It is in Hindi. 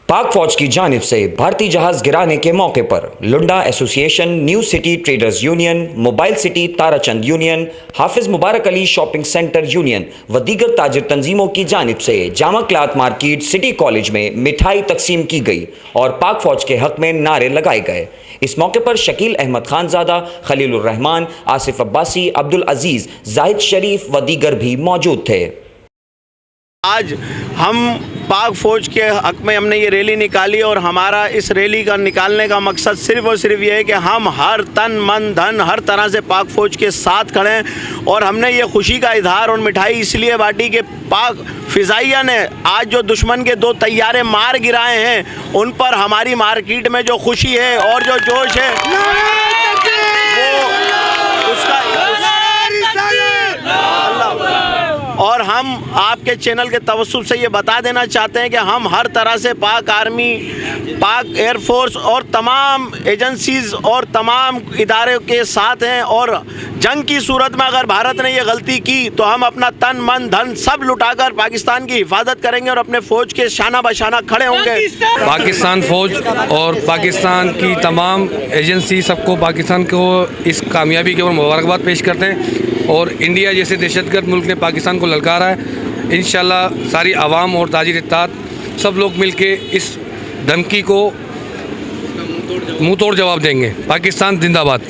पाक फौज की जानिब से भारतीय जहाज गिराने के मौके पर लुंडा association, new city traders union, mobile city Tarachand union, Hafiz Mubarak Ali shopping centre union व दीगर ताजिर तंजीमों की जानिब से Jama cloth market city college में मिठाई तकसीम की गई और पाक फौज के हक में नारे लगाए गए। इस मौके पर शकील अहमद खानजादा, खलीलुर रहमान, आसिफ अब्बासी, अब्दुल अजीज, जाहिद शरीफ व दीगर भी मौजूद थे। आज हम पाक फ़ौज के हक़ में हमने ये रैली निकाली और हमारा इस रैली का निकालने का मकसद सिर्फ़ और सिर्फ ये है कि हम हर तन मन धन हर तरह से पाक फ़ौज के साथ खड़े हैं। और हमने ये खुशी का इजहार और मिठाई इसलिए बांटी कि पाक फ़िज़ाइया ने आज जो दुश्मन के 2 तैयारे मार गिराए हैं, उन पर हमारी मार्केट में जो खुशी है और जो जोश है वो उसका और हम आपके चैनल के तवज्जुह से ये बता देना चाहते हैं कि हम हर तरह से पाक आर्मी, पाक एयरफोर्स और तमाम एजेंसीज़ और तमाम इदारे के साथ हैं। और जंग की सूरत में अगर भारत ने ये गलती की तो हम अपना तन मन धन सब लुटाकर पाकिस्तान की हिफाजत करेंगे और अपने फ़ौज के शाना बशाना खड़े होंगे। पाकिस्तान फ़ौज और पाकिस्तान की तमाम एजेंसी सबको पाकिस्तान को इस कामयाबी के ऊपर मुबारकबाद पेश करते हैं। और इंडिया जैसे दहशतगर्द मुल्क ने पाकिस्तान को ललकारा है। इंशाल्लाह सारी आवाम और ताजिर इत्तेहाद सब लोग मिलके इस धमकी को मुंह तोड़ जवाब देंगे। पाकिस्तान जिंदाबाद।